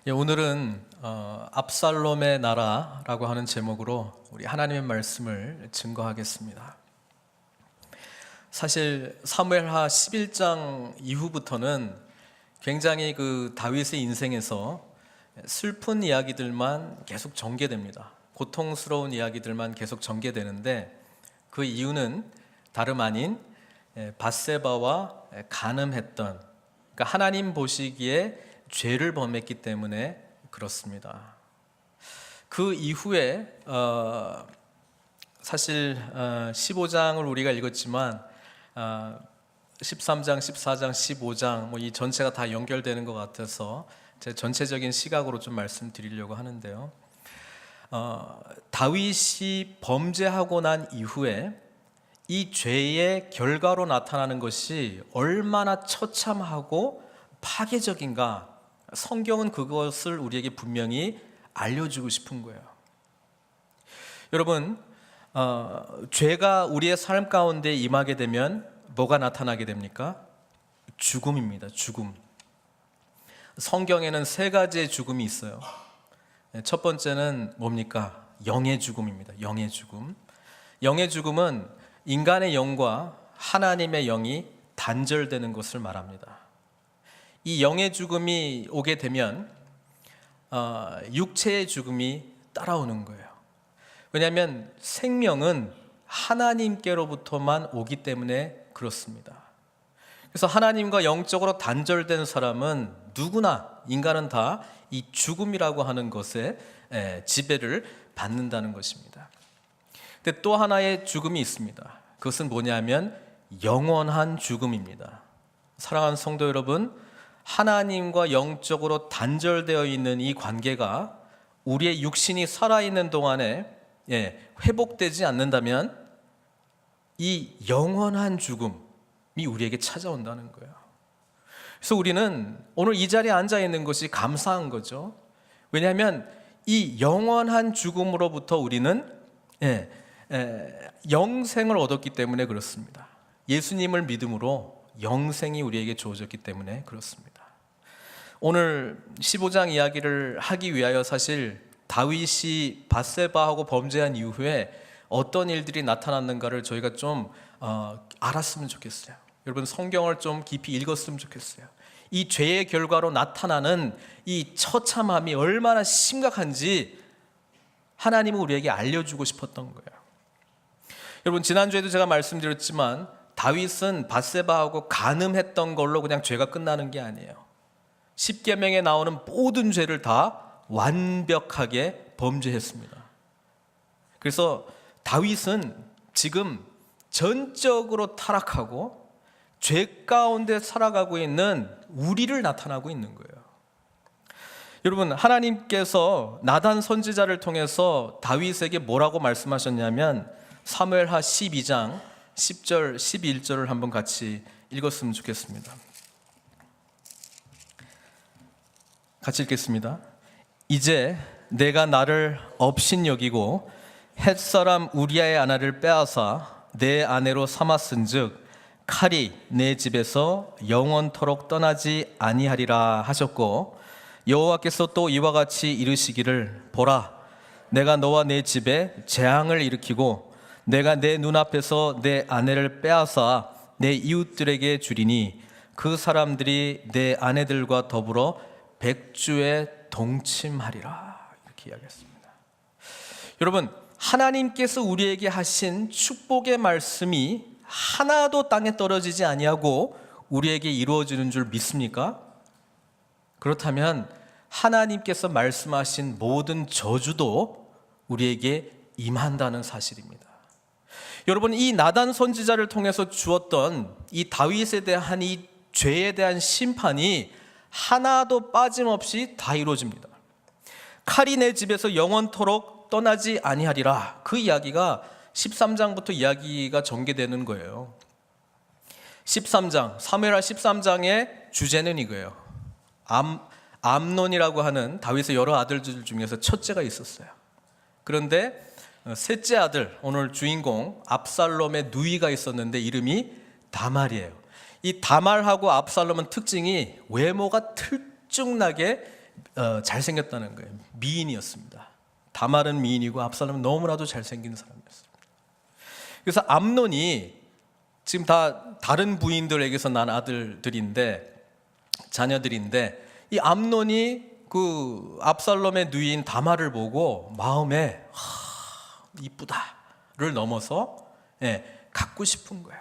오늘은 압살롬의 나라라고 하는 제목으로 우리 하나님의 말씀을 증거하겠습니다. 사실 사무엘하 11장 이후부터는 굉장히 그 다윗의 인생에서 슬픈 이야기들만 계속 전개됩니다. 고통스러운 이야기들만 계속 전개되는데 그 이유는 다름 아닌 밧세바와 간음했던, 그러니까 하나님 보시기에 죄를 범했기 때문에 그렇습니다. 그 이후에 사실 15장을 우리가 읽었지만 13장, 14장, 15장 이 전체가 다 연결되는 것 같아서 제 전체적인 시각으로 좀 말씀드리려고 하는데요. 다윗이 범죄하고 난 이후에 이 죄의 결과로 나타나는 것이 얼마나 처참하고 파괴적인가, 성경은 그것을 우리에게 분명히 알려주고 싶은 거예요. 여러분, 죄가 우리의 삶 가운데 임하게 되면 뭐가 나타나게 됩니까? 죽음입니다. 죽음. 성경에는 세 가지의 죽음이 있어요. 첫 번째는 뭡니까? 영의 죽음입니다. 영의 죽음. 영의 죽음은 인간의 영과 하나님의 영이 단절되는 것을 말합니다. 이 영의 죽음이 오게 되면 육체의 죽음이 따라오는 거예요. 왜냐하면 생명은 하나님께로부터만 오기 때문에 그렇습니다. 그래서 하나님과 영적으로 단절된 사람은 누구나, 인간은 다 이 죽음이라고 하는 것에 지배를 받는다는 것입니다. 근데 또 하나의 죽음이 있습니다. 그것은 뭐냐면 영원한 죽음입니다. 사랑하는 성도 여러분, 하나님과 영적으로 단절되어 있는 이 관계가 우리의 육신이 살아있는 동안에 회복되지 않는다면 이 영원한 죽음이 우리에게 찾아온다는 거예요. 그래서 우리는 오늘 이 자리에 앉아 있는 것이 감사한 거죠. 왜냐하면 이 영원한 죽음으로부터 우리는 영생을 얻었기 때문에 그렇습니다. 예수님을 믿음으로 영생이 우리에게 주어졌기 때문에 그렇습니다. 오늘 15장 이야기를 하기 위하여 사실 다윗이 밧세바하고 범죄한 이후에 어떤 일들이 나타났는가를 저희가 좀 알았으면 좋겠어요. 여러분, 성경을 좀 깊이 읽었으면 좋겠어요. 이 죄의 결과로 나타나는 이 처참함이 얼마나 심각한지 하나님은 우리에게 알려주고 싶었던 거예요. 여러분, 지난주에도 제가 말씀드렸지만 다윗은 밧세바하고 간음했던 걸로 그냥 죄가 끝나는 게 아니에요. 십계명에 나오는 모든 죄를 다 완벽하게 범죄했습니다. 그래서 다윗은 지금 전적으로 타락하고 죄 가운데 살아가고 있는 우리를 나타나고 있는 거예요. 여러분, 하나님께서 나단 선지자를 통해서 다윗에게 뭐라고 말씀하셨냐면 사무엘하 12장 10절, 11절을 한번 같이 읽었으면 좋겠습니다. 같이 읽겠습니다. 이제 내가 나를 업신여기고 헷사람 우리아의 아내를 빼앗아 내 아내로 삼았은즉 칼이 내 집에서 영원토록 떠나지 아니하리라 하셨고, 여호와께서 또 이와 같이 이르시기를, 보라, 내가 너와 내 집에 재앙을 일으키고 내가 내 눈앞에서 내 아내를 빼앗아 내 이웃들에게 주리니 그 사람들이 내 아내들과 더불어 백주에 동침하리라. 이렇게 이야기했습니다. 여러분, 하나님께서 우리에게 하신 축복의 말씀이 하나도 땅에 떨어지지 아니하고 우리에게 이루어지는 줄 믿습니까? 그렇다면 하나님께서 말씀하신 모든 저주도 우리에게 임한다는 사실입니다. 여러분, 이 나단 선지자를 통해서 주었던 이 다윗에 대한 이 죄에 대한 심판이 하나도 빠짐없이 다 이루어집니다. 칼이 내 집에서 영원토록 떠나지 아니하리라. 그 이야기가 13장부터 이야기가 전개되는 거예요. 13장, 사무엘하 13장의 주제는 이거예요. 암논이라고 하는 다윗의 여러 아들들 중에서 첫째가 있었어요. 그런데 셋째 아들, 오늘 주인공 압살롬의 누이가 있었는데 이름이 다말이에요. 이 다말하고 압살롬은 특징이 외모가 들쭉나게 잘생겼다는 거예요. 미인이었습니다. 다말은 미인이고 압살롬은 너무나도 잘생긴 사람이었습니다. 그래서 암논이 지금 다 다른 부인들에게서 난 자녀들인데 이 암논이 그 압살롬의 누이인 다말을 보고 마음에 이쁘다를 넘어서 갖고 싶은 거예요.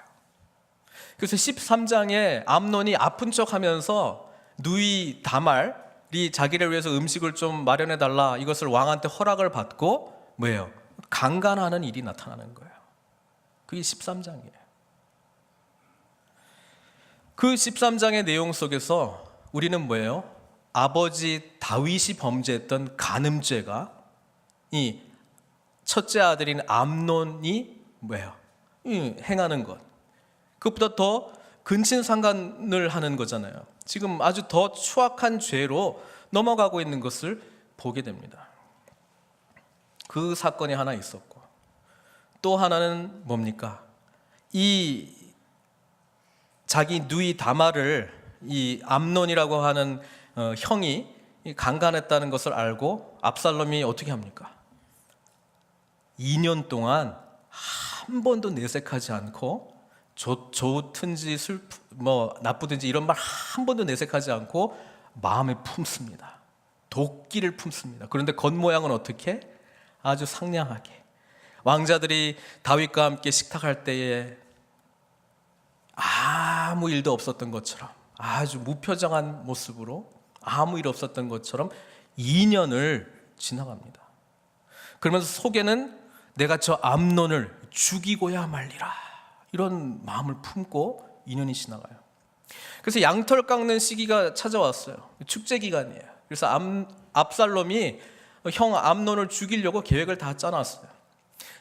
그래서 13장에 암논이 아픈 척하면서 누이 다말이 자기를 위해서 음식을 좀 마련해 달라, 이것을 왕한테 허락을 받고 뭐예요? 강간하는 일이 나타나는 거예요. 그게 13장이에요. 그 13장의 내용 속에서 우리는 뭐예요? 아버지 다윗이 범죄했던 간음죄가 이 첫째 아들인 암논이 뭐예요? 행하는 것, 그것보다 더 근친상간을 하는 거잖아요. 지금 아주 더 추악한 죄로 넘어가고 있는 것을 보게 됩니다. 그 사건이 하나 있었고, 또 하나는 뭡니까? 이 자기 누이 다말을 이 암논이라고 하는 형이 강간했다는 것을 알고 압살롬이 어떻게 합니까? 2년 동안 한 번도 내색하지 않고 좋든지 나쁘든지 이런 말 한 번도 내색하지 않고 마음에 품습니다. 도끼를 품습니다. 그런데 겉모양은 어떻게? 아주 상냥하게. 왕자들이 다윗과 함께 식탁할 때에 아무 일도 없었던 것처럼, 아주 무표정한 모습으로 아무 일 없었던 것처럼 2년을 지나갑니다. 그러면서 속에는 내가 저 암논을 죽이고야 말리라, 이런 마음을 품고 2년이 지나가요. 그래서 양털 깎는 시기가 찾아왔어요. 축제 기간이에요. 그래서 압살롬이 형 암논을 죽이려고 계획을 다 짜놨어요.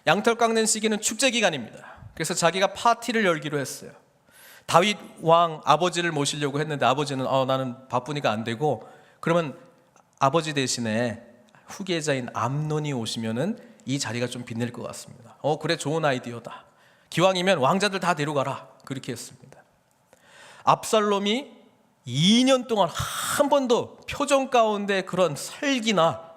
양털 깎는 시기는 축제 기간입니다. 그래서 자기가 파티를 열기로 했어요. 다윗 왕 아버지를 모시려고 했는데 아버지는 나는 바쁘니까 안 되고, 그러면 아버지 대신에 후계자인 암논이 오시면은 이 자리가 좀 빛낼 것 같습니다. 그래, 좋은 아이디어다. 기왕이면 왕자들 다 데려가라. 그렇게 했습니다. 압살롬이 2년 동안 한 번도 표정 가운데 그런 살기나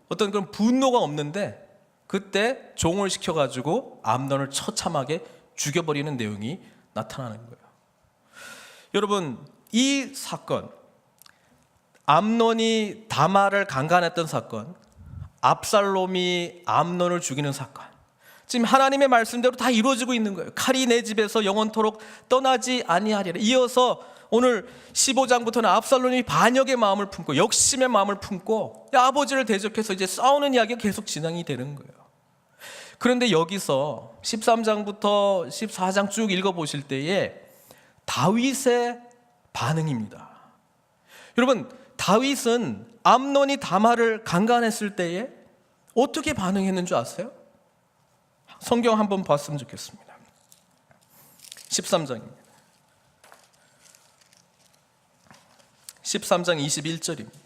어떤 그런 분노가 없는데, 그때 종을 시켜가지고 암논을 처참하게 죽여버리는 내용이 나타나는 거예요. 여러분, 이 사건, 암논이 다말을 강간했던 사건, 압살롬이 암논을 죽이는 사건, 지금 하나님의 말씀대로 다 이루어지고 있는 거예요. 칼이 내 집에서 영원토록 떠나지 아니하리라. 이어서 오늘 15장부터는 압살롬이 반역의 마음을 품고 역심의 마음을 품고 아버지를 대적해서 이제 싸우는 이야기가 계속 진행이 되는 거예요. 그런데 여기서 13장부터 14장 쭉 읽어보실 때에 다윗의 반응입니다. 여러분, 다윗은 암논이 다말을 강간했을 때에 어떻게 반응했는 줄 아세요? 성경 한번 봤으면 좋겠습니다. 13장입니다. 13장 21절입니다.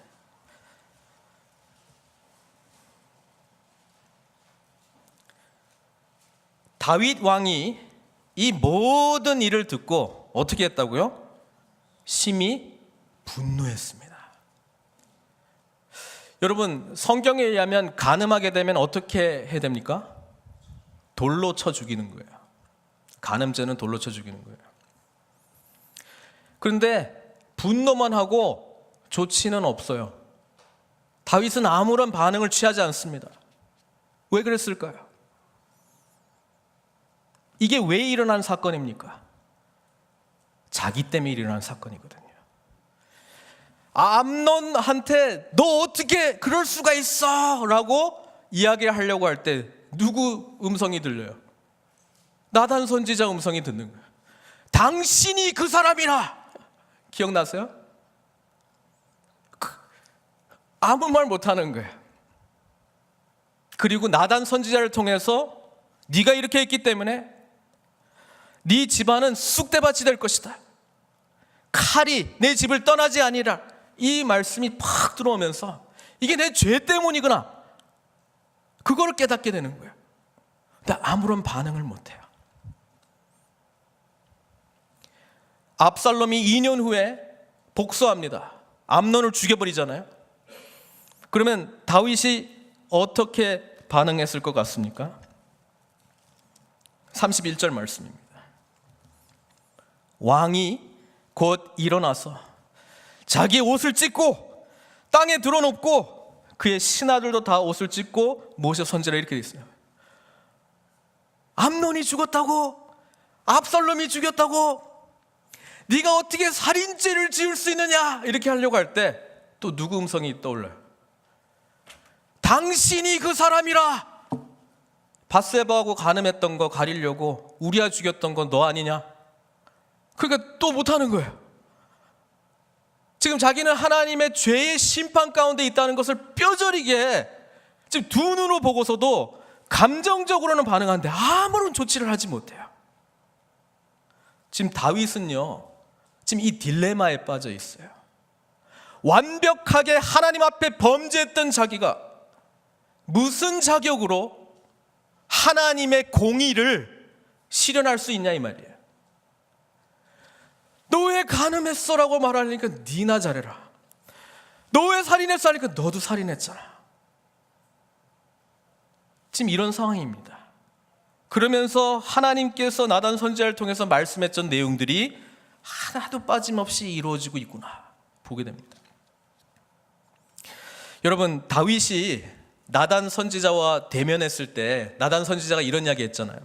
다윗 왕이 이 모든 일을 듣고 어떻게 했다고요? 심히 분노했습니다. 여러분, 성경에 의하면 간음하게 되면 어떻게 해야 됩니까? 돌로 쳐 죽이는 거예요. 간음죄는 돌로 쳐 죽이는 거예요. 그런데 분노만 하고 조치는 없어요. 다윗은 아무런 반응을 취하지 않습니다. 왜 그랬을까요? 이게 왜 일어난 사건입니까? 자기 때문에 일어난 사건이거든요. 암논한테 너 어떻게 그럴 수가 있어? 라고 이야기하려고 할 때 누구 음성이 들려요? 나단 선지자 음성이 듣는 거예요. 당신이 그 사람이라. 기억나세요? 아무 말 못하는 거예요. 그리고 나단 선지자를 통해서 네가 이렇게 했기 때문에 네 집안은 쑥대밭이 될 것이다. 칼이 내 집을 떠나지 아니라. 이 말씀이 팍 들어오면서 이게 내 죄 때문이구나, 그걸 깨닫게 되는 거예요. 근데 아무런 반응을 못해요. 압살롬이 2년 후에 복수합니다. 암논을 죽여버리잖아요. 그러면 다윗이 어떻게 반응했을 것 같습니까? 31절 말씀입니다. 왕이 곧 일어나서 자기의 옷을 찢고 땅에 드러눕고 그의 신하들도 다 옷을 찢고 모세 선지자 이렇게 돼 있어요. 암논이 죽었다고? 압살롬이 죽였다고? 네가 어떻게 살인죄를 지을 수 있느냐? 이렇게 하려고 할 때 또 누구 음성이 떠올라요? 당신이 그 사람이라. 밧세바하고 간음했던 거 가리려고 우리아 죽였던 건 너 아니냐? 그러니까 또 못하는 거예요. 지금 자기는 하나님의 죄의 심판 가운데 있다는 것을 뼈저리게 지금 두 눈으로 보고서도 감정적으로는 반응하는데 아무런 조치를 하지 못해요. 지금 다윗은요, 지금 이 딜레마에 빠져 있어요. 완벽하게 하나님 앞에 범죄했던 자기가 무슨 자격으로 하나님의 공의를 실현할 수 있냐 이 말이에요. 너 왜 간음했어? 라고 말하니까 니나 잘해라. 너 왜 살인했어? 하니까 너도 살인했잖아. 지금 이런 상황입니다. 그러면서 하나님께서 나단 선지자를 통해서 말씀했던 내용들이 하나도 빠짐없이 이루어지고 있구나 보게 됩니다. 여러분, 다윗이 나단 선지자와 대면했을 때 나단 선지자가 이런 이야기 했잖아요.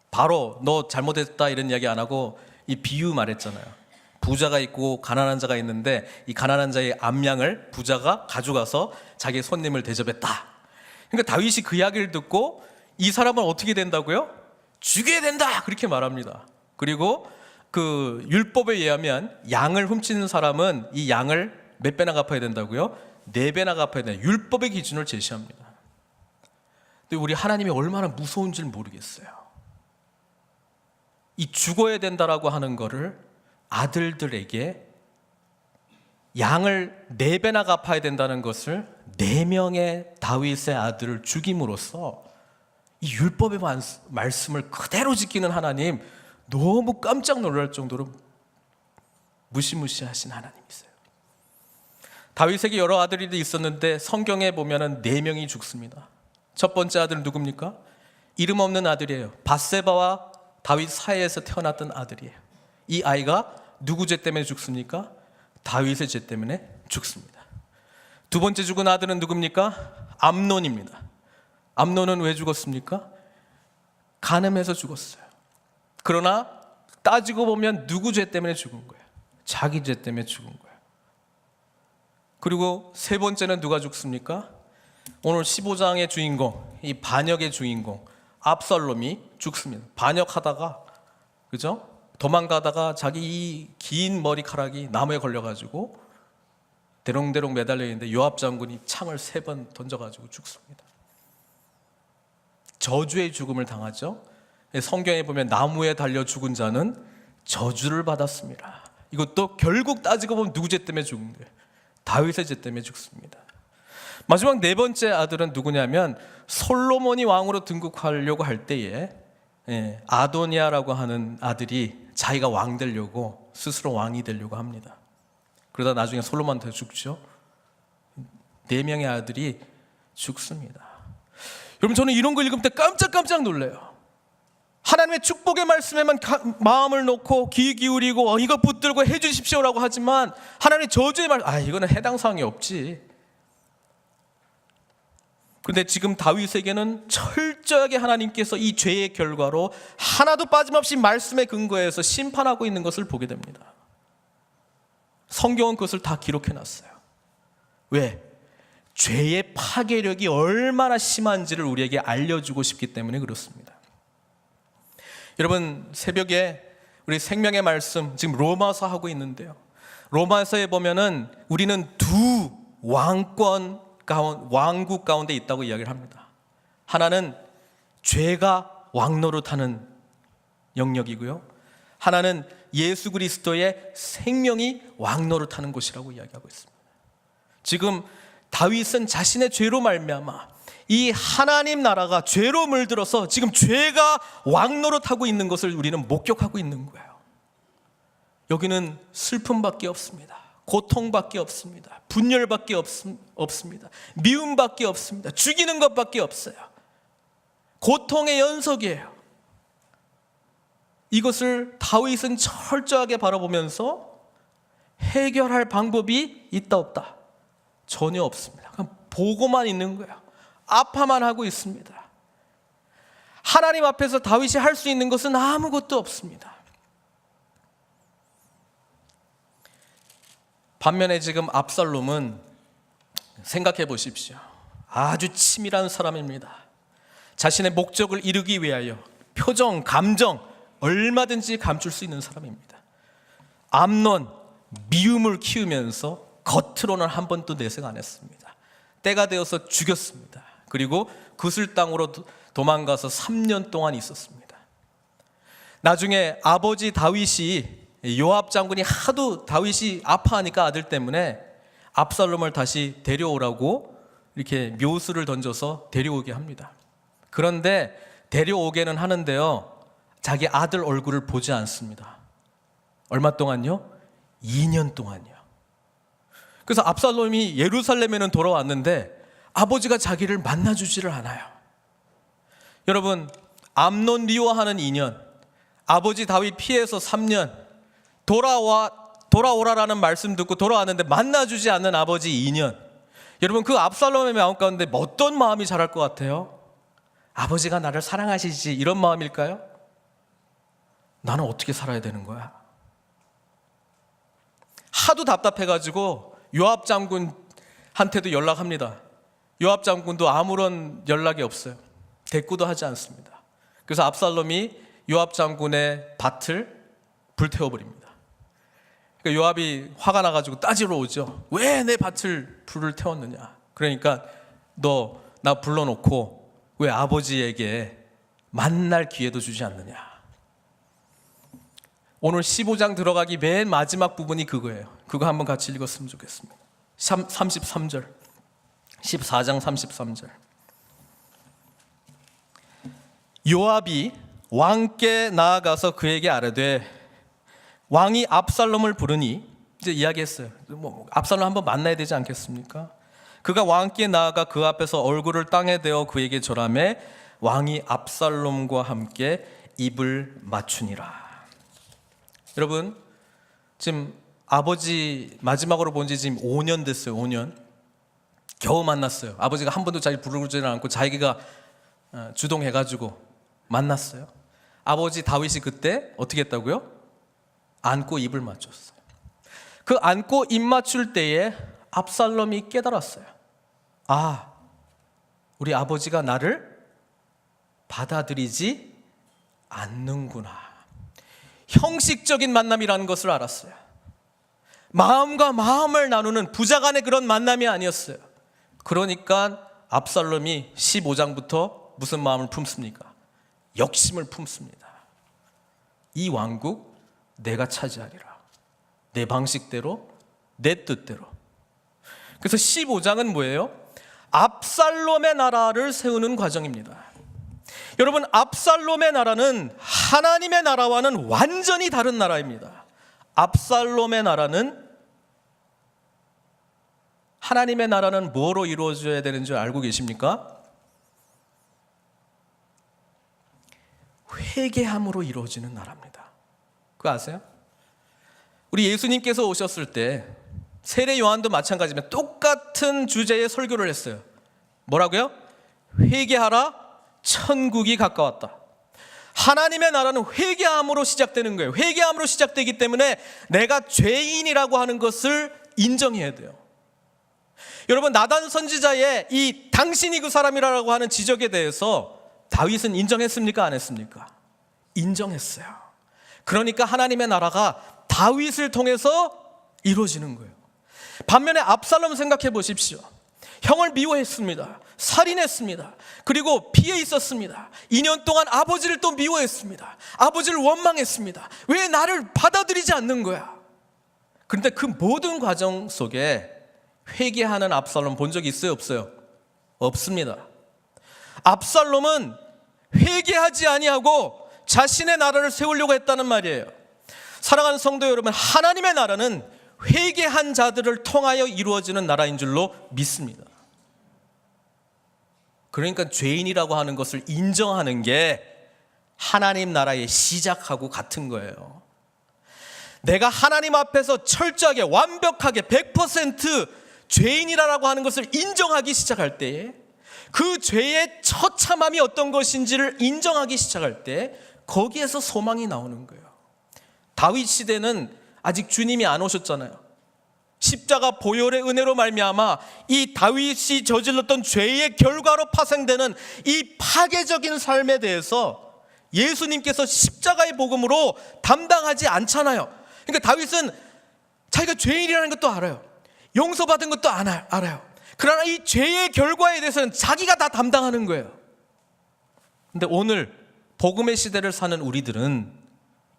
바로 너 잘못했다 이런 이야기 안 하고 이 비유 말했잖아요. 부자가 있고 가난한 자가 있는데 이 가난한 자의 암양을 부자가 가져가서 자기 손님을 대접했다. 그러니까 다윗이 그 이야기를 듣고 이 사람은 어떻게 된다고요? 죽여야 된다 그렇게 말합니다. 그리고 그 율법에 의하면 양을 훔치는 사람은 이 양을 몇 배나 갚아야 된다고요? 4배나 갚아야 된다. 율법의 기준을 제시합니다. 근데 우리 하나님이 얼마나 무서운지를 모르겠어요. 이 죽어야 된다라고 하는 거를 아들들에게 양을 4배나 갚아야 된다는 것을 4명의 다윗의 아들을 죽임으로써 이 율법의 말씀을 그대로 지키는 하나님, 너무 깜짝 놀랄 정도로 무시무시하신 하나님이세요. 다윗에게 여러 아들이 있었는데 성경에 보면은 4명이 죽습니다. 첫 번째 아들은 누굽니까? 이름 없는 아들이에요. 밧세바와 다윗 사이에서 태어났던 아들이에요. 이 아이가 누구 죄 때문에 죽습니까? 다윗의 죄 때문에 죽습니다. 두 번째 죽은 아들은 누굽니까? 암논입니다. 암논은 왜 죽었습니까? 간음해서 죽었어요. 그러나 따지고 보면 누구 죄 때문에 죽은 거예요? 자기 죄 때문에 죽은 거예요. 그리고 세 번째는 누가 죽습니까? 오늘 15장의 주인공, 이 반역의 주인공 압살롬이 죽습니다. 반역하다가, 그죠? 도망가다가 자기 이 긴 머리카락이 나무에 걸려가지고 대롱대롱 매달려 있는데 요압 장군이 창을 3번 던져가지고 죽습니다. 저주의 죽음을 당하죠. 성경에 보면 나무에 달려 죽은 자는 저주를 받았습니다. 이것도 결국 따지고 보면 누구 죄 때문에 죽은 거예요? 다윗의 죄 때문에 죽습니다. 마지막 4번째 아들은 누구냐면 솔로몬이 왕으로 등극하려고 할 때에 아도니아라고 하는 아들이 자기가 왕 되려고 스스로 왕이 되려고 합니다. 그러다 나중에 솔로몬한테 죽죠. 4명의 아들이 죽습니다. 여러분, 저는 이런 거 읽을 때 깜짝 놀라요. 하나님의 축복의 말씀에만 마음을 놓고 귀 기울이고 이거 붙들고 해주십시오라고 하지만 하나님의 저주의 이거는 해당 사항이 없지. 그런데 지금 다윗에게는 철저하게 하나님께서 이 죄의 결과로 하나도 빠짐없이 말씀에 근거해서 심판하고 있는 것을 보게 됩니다. 성경은 그것을 다 기록해놨어요. 왜? 죄의 파괴력이 얼마나 심한지를 우리에게 알려주고 싶기 때문에 그렇습니다. 여러분, 새벽에 우리 생명의 말씀 지금 로마서 하고 있는데요. 로마서에 보면은 우리는 두 왕국 가운데 있다고 이야기를 합니다. 하나는 죄가 왕노릇하는 영역이고요. 하나는 예수 그리스도의 생명이 왕노릇하는 곳이라고 이야기하고 있습니다. 지금 다윗은 자신의 죄로 말미암아 이 하나님 나라가 죄로 물들어서 지금 죄가 왕노릇하고 있는 것을 우리는 목격하고 있는 거예요. 여기는 슬픔밖에 없습니다. 고통밖에 없습니다. 분열밖에 없습니다. 미움밖에 없습니다. 죽이는 것밖에 없어요. 고통의 연속이에요. 이것을 다윗은 철저하게 바라보면서 해결할 방법이 있다 없다? 전혀 없습니다. 그냥 보고만 있는 거예요. 아파만 하고 있습니다. 하나님 앞에서 다윗이 할 수 있는 것은 아무것도 없습니다. 반면에 지금 압살롬은 생각해 보십시오. 아주 치밀한 사람입니다. 자신의 목적을 이루기 위하여 표정, 감정 얼마든지 감출 수 있는 사람입니다. 암논, 미움을 키우면서 겉으로는 한 번도 내색 안 했습니다. 때가 되어서 죽였습니다. 그리고 그슬 땅으로 도망가서 3년 동안 있었습니다. 나중에 아버지 다윗이, 요압 장군이 하도 다윗이 아파하니까 아들 때문에 압살롬을 다시 데려오라고 이렇게 묘수를 던져서 데려오게 합니다. 그런데 데려오게는 하는데요, 자기 아들 얼굴을 보지 않습니다. 얼마 동안요? 2년 동안요. 그래서 압살롬이 예루살렘에는 돌아왔는데 아버지가 자기를 만나주지를 않아요. 여러분, 암논 미워하는 2년, 아버지 다윗 피해서 3년, 돌아오라라는 말씀 듣고 돌아왔는데 만나주지 않는 아버지 2년. 여러분, 그 압살롬의 마음 가운데 어떤 마음이 자랄 것 같아요? 아버지가 나를 사랑하시지, 이런 마음일까요? 나는 어떻게 살아야 되는 거야? 하도 답답해가지고 요압 장군한테도 연락합니다. 요압 장군도 아무런 연락이 없어요. 대꾸도 하지 않습니다. 그래서 압살롬이 요압 장군의 밭을 불태워버립니다. 그러니까 요압이 화가 나가지고 따지러 오죠. 왜 내 밭을 불을 태웠느냐? 그러니까 너 나 불러놓고 왜 아버지에게 만날 기회도 주지 않느냐? 오늘 15장 들어가기 맨 마지막 부분이 그거예요. 그거 한번 같이 읽었으면 좋겠습니다. 33절, 14장 33절. 요압이 왕께 나아가서 그에게 아뢰되 왕이 압살롬을 부르니, 이제 이야기했어요. 압살롬 한번 만나야 되지 않겠습니까? 그가 왕께 나아가 그 앞에서 얼굴을 땅에 대어 그에게 절하매 왕이 압살롬과 함께 입을 맞추니라. 여러분, 지금 아버지 마지막으로 본 지 지금 5년 됐어요. 5년. 겨우 만났어요. 아버지가 한 번도 자기 부르지는 않고 자기가 주동해가지고 만났어요. 아버지 다윗이 그때 어떻게 했다고요? 안고 입을 맞췄어요. 그 안고 입 맞출 때에 압살롬이 깨달았어요. 아, 우리 아버지가 나를 받아들이지 않는구나. 형식적인 만남이라는 것을 알았어요. 마음과 마음을 나누는 부자간의 그런 만남이 아니었어요. 그러니까 압살롬이 15장부터 무슨 마음을 품습니까? 욕심을 품습니다. 이 왕국 내가 차지하리라. 내 방식대로, 내 뜻대로. 그래서 15장은 뭐예요? 압살롬의 나라를 세우는 과정입니다. 여러분, 압살롬의 나라는 하나님의 나라와는 완전히 다른 나라입니다. 압살롬의 나라는, 하나님의 나라는 뭐로 이루어져야 되는 줄 알고 계십니까? 회개함으로 이루어지는 나라입니다. 그거 아세요? 우리 예수님께서 오셨을 때 세례 요한도 마찬가지입니다. 똑같은 주제의 설교를 했어요. 뭐라고요? 회개하라, 천국이 가까웠다. 하나님의 나라는 회개함으로 시작되는 거예요. 회개함으로 시작되기 때문에 내가 죄인이라고 하는 것을 인정해야 돼요. 여러분, 나단 선지자의 이 당신이 그 사람이라고 하는 지적에 대해서 다윗은 인정했습니까? 안 했습니까? 인정했어요. 그러니까 하나님의 나라가 다윗을 통해서 이루어지는 거예요. 반면에 압살롬 생각해 보십시오. 형을 미워했습니다. 살인했습니다. 그리고 피해 있었습니다. 2년 동안 아버지를 또 미워했습니다. 아버지를 원망했습니다. 왜 나를 받아들이지 않는 거야? 그런데 그 모든 과정 속에 회개하는 압살롬 본 적이 있어요? 없어요? 없습니다. 압살롬은 회개하지 아니하고 자신의 나라를 세우려고 했다는 말이에요. 사랑하는 성도 여러분, 하나님의 나라는 회개한 자들을 통하여 이루어지는 나라인 줄로 믿습니다. 그러니까 죄인이라고 하는 것을 인정하는 게 하나님 나라의 시작하고 같은 거예요. 내가 하나님 앞에서 철저하게 완벽하게 100% 죄인이라고 하는 것을 인정하기 시작할 때에, 그 죄의 처참함이 어떤 것인지를 인정하기 시작할 때 거기에서 소망이 나오는 거예요. 다윗 시대는 아직 주님이 안 오셨잖아요. 십자가 보혈의 은혜로 말미암아 이 다윗이 저질렀던 죄의 결과로 파생되는 이 파괴적인 삶에 대해서 예수님께서 십자가의 복음으로 담당하지 않잖아요. 그러니까 다윗은 자기가 죄인이라는 것도 알아요. 용서받은 것도 알아요. 그러나 이 죄의 결과에 대해서는 자기가 다 담당하는 거예요. 근데 오늘 복음의 시대를 사는 우리들은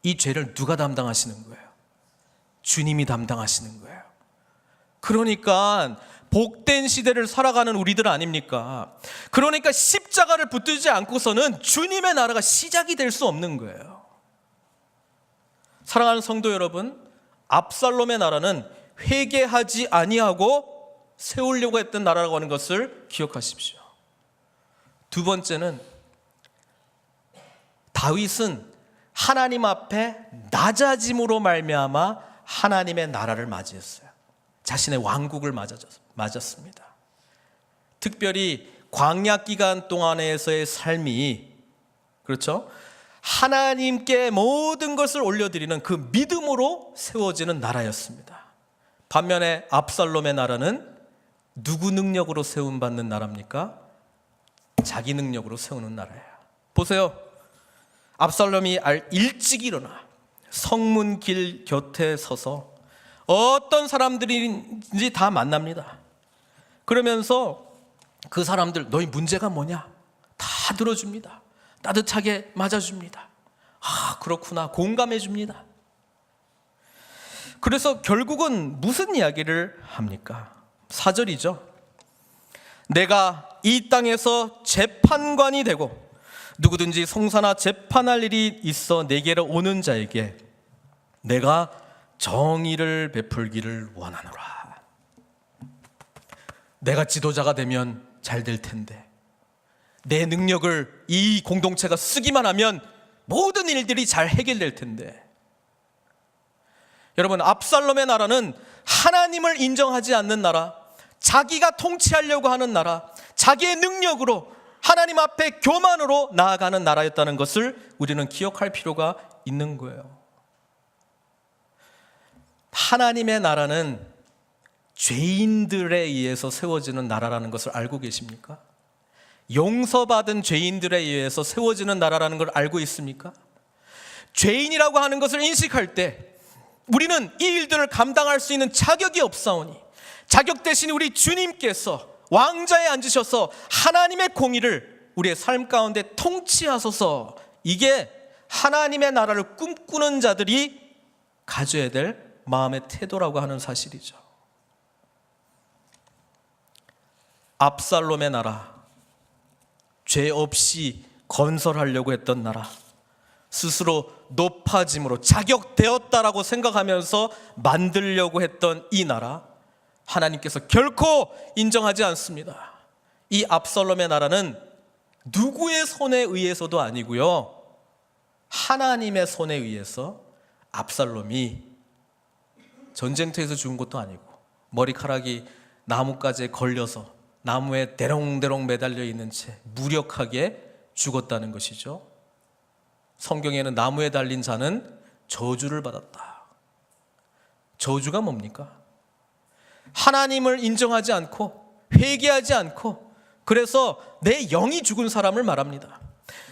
이 죄를 누가 담당하시는 거예요? 주님이 담당하시는 거예요. 그러니까 복된 시대를 살아가는 우리들 아닙니까? 그러니까 십자가를 붙들지 않고서는 주님의 나라가 시작이 될 수 없는 거예요. 사랑하는 성도 여러분, 압살롬의 나라는 회개하지 아니하고 세우려고 했던 나라라고 하는 것을 기억하십시오. 두 번째는 다윗은 하나님 앞에 낮아짐으로 말미암아 하나님의 나라를 맞이했어요. 자신의 왕국을 맞았습니다. 특별히 광야 기간 동안에서의 삶이, 그렇죠? 하나님께 모든 것을 올려드리는 그 믿음으로 세워지는 나라였습니다. 반면에 압살롬의 나라는 누구 능력으로 세움받는 나라입니까? 자기 능력으로 세우는 나라예요. 보세요. 압살롬이 일찍 일어나 성문 길 곁에 서서 어떤 사람들인지 다 만납니다. 그러면서 그 사람들, 너희 문제가 뭐냐? 다 들어줍니다. 따뜻하게 맞아줍니다. 아, 그렇구나. 공감해 줍니다. 그래서 결국은 무슨 이야기를 합니까? 4절이죠. 내가 이 땅에서 재판관이 되고 누구든지 송사나 재판할 일이 있어 내게로 오는 자에게 내가 정의를 베풀기를 원하노라. 내가 지도자가 되면 잘 될 텐데, 내 능력을 이 공동체가 쓰기만 하면 모든 일들이 잘 해결될 텐데. 여러분, 압살롬의 나라는 하나님을 인정하지 않는 나라, 자기가 통치하려고 하는 나라, 자기의 능력으로 하나님 앞에 교만으로 나아가는 나라였다는 것을 우리는 기억할 필요가 있는 거예요. 하나님의 나라는 죄인들에 의해서 세워지는 나라라는 것을 알고 계십니까? 용서받은 죄인들에 의해서 세워지는 나라라는 걸 알고 있습니까? 죄인이라고 하는 것을 인식할 때 우리는 이 일들을 감당할 수 있는 자격이 없사오니, 자격 대신 우리 주님께서 왕좌에 앉으셔서 하나님의 공의를 우리의 삶 가운데 통치하소서, 이게 하나님의 나라를 꿈꾸는 자들이 가져야 될 마음의 태도라고 하는 사실이죠. 압살롬의 나라, 죄 없이 건설하려고 했던 나라, 스스로 높아짐으로 자격되었다라고 생각하면서 만들려고 했던 이 나라, 하나님께서 결코 인정하지 않습니다. 이 압살롬의 나라는 누구의 손에 의해서도 아니고요, 하나님의 손에 의해서 압살롬이 전쟁터에서 죽은 것도 아니고 머리카락이 나뭇가지에 걸려서 나무에 대롱대롱 매달려 있는 채 무력하게 죽었다는 것이죠. 성경에는 나무에 달린 자는 저주를 받았다. 저주가 뭡니까? 하나님을 인정하지 않고 회개하지 않고, 그래서 내 영이 죽은 사람을 말합니다.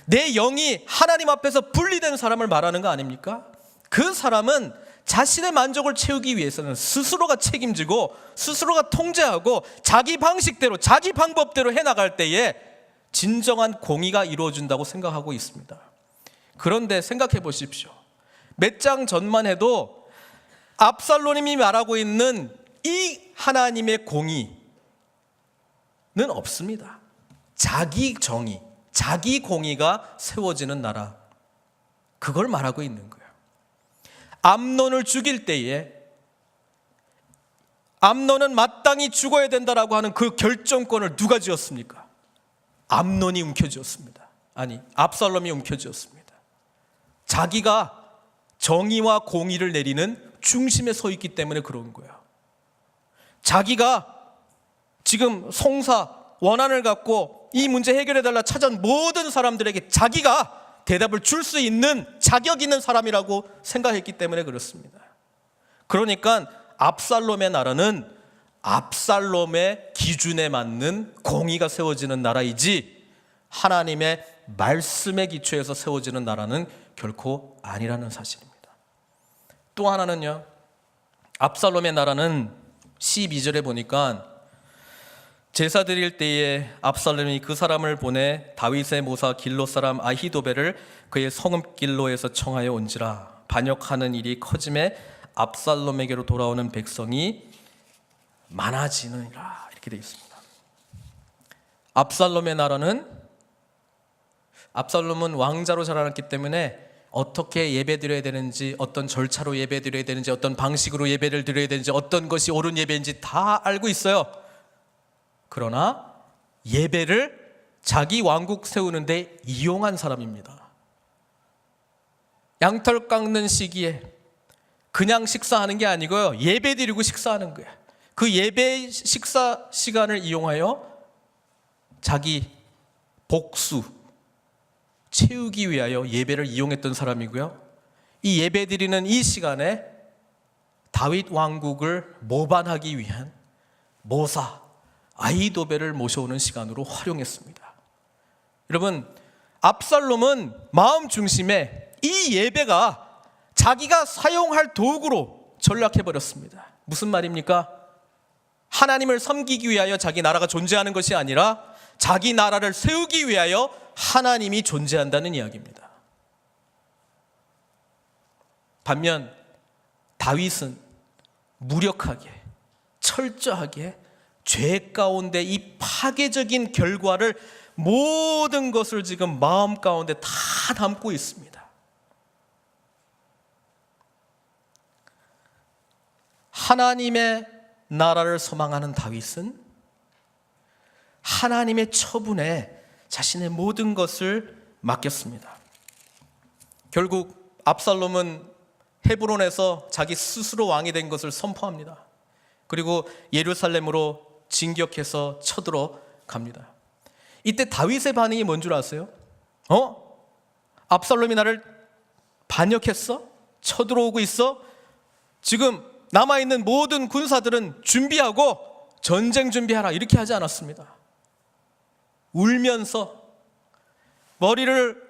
내 영이 하나님 앞에서 분리된 사람을 말하는 거 아닙니까? 그 사람은 자신의 만족을 채우기 위해서는 스스로가 책임지고 스스로가 통제하고 자기 방식대로 자기 방법대로 해나갈 때에 진정한 공의가 이루어진다고 생각하고 있습니다. 그런데 생각해 보십시오. 몇 장 전만 해도 압살롬이 말하고 있는 이 하나님의 공의는 없습니다. 자기 정의, 자기 공의가 세워지는 나라, 그걸 말하고 있는 거예요. 암논을 죽일 때에 암논은 마땅히 죽어야 된다라고 하는 그 결정권을 누가 쥐었습니까? 암논이 움켜쥐었습니다. 아니, 압살롬이 움켜쥐었습니다. 자기가 정의와 공의를 내리는 중심에 서 있기 때문에 그런 거예요. 자기가 지금 송사, 원한을 갖고 이 문제 해결해달라 찾아온 모든 사람들에게 자기가 대답을 줄 수 있는 자격 있는 사람이라고 생각했기 때문에 그렇습니다. 그러니까 압살롬의 나라는 압살롬의 기준에 맞는 공의가 세워지는 나라이지 하나님의 말씀의 기초에서 세워지는 나라는 결코 아니라는 사실입니다. 또 하나는요, 압살롬의 나라는 12절에 보니까 제사 드릴 때에 압살롬이 그 사람을 보내 다윗의 모사 길로 사람 아히도벨을 그의 성읍 길로에서 청하여 온지라. 반역하는 일이 커짐에 압살롬에게로 돌아오는 백성이 많아지느니라. 이렇게 되어 있습니다. 압살롬의 나라는, 압살롬은 왕자로 자라났기 때문에 어떻게 예배드려야 되는지, 어떤 절차로 예배드려야 되는지, 어떤 방식으로 예배를 드려야 되는지, 어떤 것이 옳은 예배인지 다 알고 있어요. 그러나 예배를 자기 왕국 세우는데 이용한 사람입니다. 양털 깎는 시기에 그냥 식사하는 게 아니고요, 예배 드리고 식사하는 거예요. 그 예배 식사 시간을 이용하여 자기 복수 채우기 위하여 예배를 이용했던 사람이고요, 이 예배 드리는 이 시간에 다윗 왕국을 모반하기 위한 모사 아히도벨을 모셔오는 시간으로 활용했습니다. 여러분, 압살롬은 마음 중심에 이 예배가 자기가 사용할 도구로 전락해버렸습니다. 무슨 말입니까? 하나님을 섬기기 위하여 자기 나라가 존재하는 것이 아니라 자기 나라를 세우기 위하여 하나님이 존재한다는 이야기입니다. 반면 다윗은 무력하게, 철저하게 죄 가운데 이 파괴적인 결과를, 모든 것을 지금 마음 가운데 다 담고 있습니다. 하나님의 나라를 소망하는 다윗은 하나님의 처분에 자신의 모든 것을 맡겼습니다. 결국 압살롬은 헤브론에서 자기 스스로 왕이 된 것을 선포합니다. 그리고 예루살렘으로 진격해서 쳐들어갑니다. 이때 다윗의 반응이 뭔 줄 아세요? 압살롬이 나를 반역했어? 쳐들어오고 있어? 지금 남아있는 모든 군사들은 준비하고 전쟁 준비하라, 이렇게 하지 않았습니다. 울면서 머리를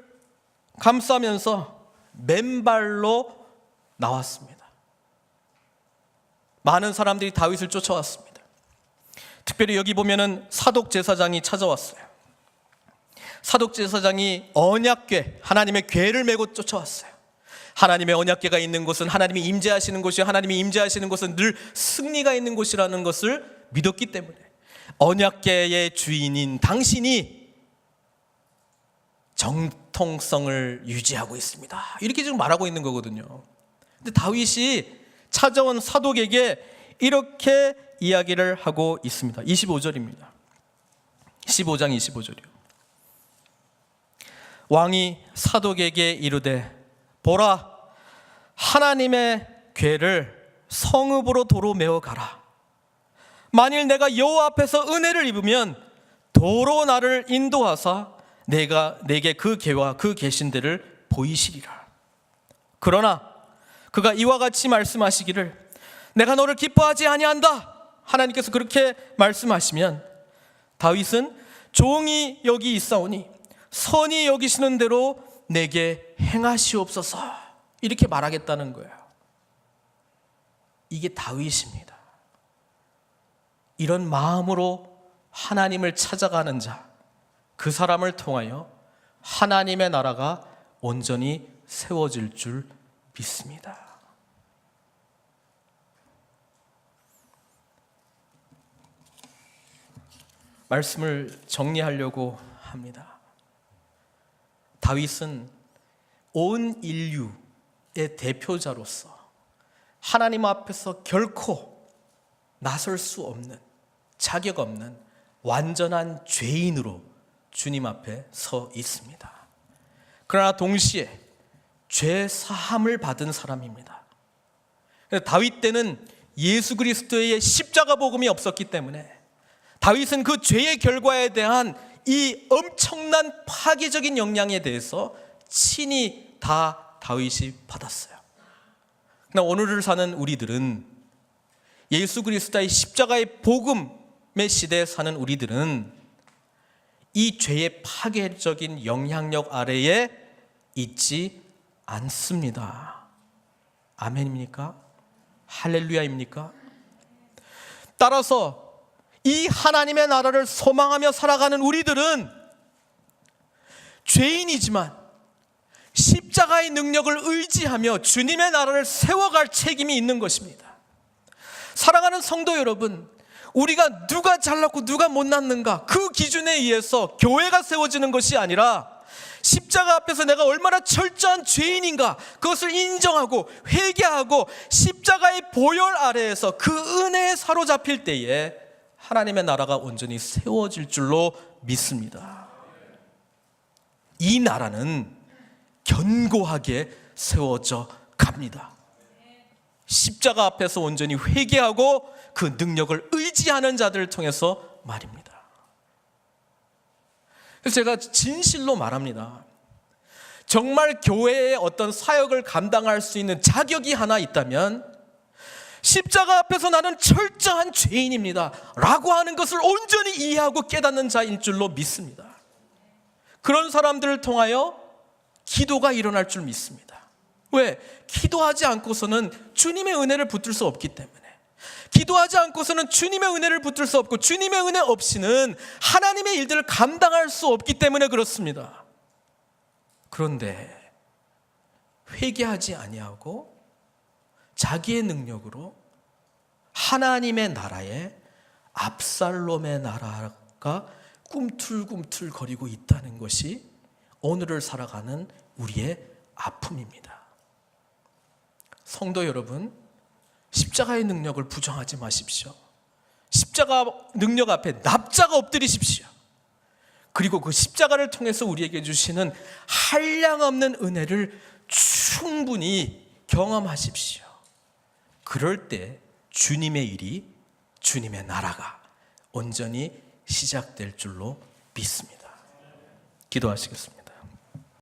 감싸면서 맨발로 나왔습니다. 많은 사람들이 다윗을 쫓아왔습니다. 특별히 여기 보면은 사독 제사장이 찾아왔어요. 사독 제사장이 언약궤, 하나님의 궤를 메고 쫓아왔어요. 하나님의 언약궤가 있는 곳은 하나님이 임재하시는 곳이요, 하나님이 임재하시는 곳은 늘 승리가 있는 곳이라는 것을 믿었기 때문에 언약궤의 주인인 당신이 정통성을 유지하고 있습니다, 이렇게 지금 말하고 있는 거거든요. 근데 다윗이 찾아온 사독에게 이렇게 이야기를 하고 있습니다. 25절입니다. 15장 25절이요. 왕이 사독에게 이르되, 보라, 하나님의 궤를 성읍으로 도로 메어 가라. 만일 내가 여호와 앞에서 은혜를 입으면 도로 나를 인도하사 내가 내게 그 궤와 그 계신들을 보이시리라. 그러나 그가 이와 같이 말씀하시기를, 내가 너를 기뻐하지 아니한다. 하나님께서 그렇게 말씀하시면 다윗은 종이 여기 있사오니 선히 여기시는 대로 내게 행하시옵소서, 이렇게 말하겠다는 거예요. 이게 다윗입니다. 이런 마음으로 하나님을 찾아가는 자, 그 사람을 통하여 하나님의 나라가 온전히 세워질 줄 믿습니다. 말씀을 정리하려고 합니다. 다윗은 온 인류의 대표자로서 하나님 앞에서 결코 나설 수 없는, 자격 없는 완전한 죄인으로 주님 앞에 서 있습니다. 그러나 동시에 죄 사함을 받은 사람입니다. 다윗 때는 예수 그리스도의 십자가 복음이 없었기 때문에 다윗은 그 죄의 결과에 대한 이 엄청난 파괴적인 영향에 대해서 친히 다 다윗이 받았어요. 그러나 오늘을 사는 우리들은, 예수 그리스도의 십자가의 복음의 시대에 사는 우리들은 이 죄의 파괴적인 영향력 아래에 있지 않습니다. 아멘입니까? 할렐루야입니까? 따라서 이 하나님의 나라를 소망하며 살아가는 우리들은 죄인이지만 십자가의 능력을 의지하며 주님의 나라를 세워갈 책임이 있는 것입니다. 사랑하는 성도 여러분, 우리가 누가 잘났고 누가 못났는가 그 기준에 의해서 교회가 세워지는 것이 아니라 십자가 앞에서 내가 얼마나 철저한 죄인인가 그것을 인정하고 회개하고 십자가의 보혈 아래에서 그 은혜에 사로잡힐 때에 하나님의 나라가 온전히 세워질 줄로 믿습니다. 이 나라는 견고하게 세워져 갑니다. 십자가 앞에서 온전히 회개하고 그 능력을 의지하는 자들을 통해서 말입니다. 그래서 제가 진실로 말합니다. 정말 교회의 어떤 사역을 감당할 수 있는 자격이 하나 있다면 십자가 앞에서 나는 철저한 죄인입니다 라고 하는 것을 온전히 이해하고 깨닫는 자인 줄로 믿습니다. 그런 사람들을 통하여 기도가 일어날 줄 믿습니다. 왜? 기도하지 않고서는 주님의 은혜를 붙들 수 없기 때문에. 기도하지 않고서는 주님의 은혜를 붙들 수 없고, 주님의 은혜 없이는 하나님의 일들을 감당할 수 없기 때문에 그렇습니다. 그런데 회개하지 아니하고 자기의 능력으로 하나님의 나라에 압살롬의 나라가 꿈틀꿈틀거리고 있다는 것이 오늘을 살아가는 우리의 아픔입니다. 성도 여러분, 십자가의 능력을 부정하지 마십시오. 십자가 능력 앞에 납작 엎드리십시오. 그리고 그 십자가를 통해서 우리에게 주시는 한량없는 은혜를 충분히 경험하십시오. 그럴 때 주님의 일이, 주님의 나라가 온전히 시작될 줄로 믿습니다. 기도하시겠습니다.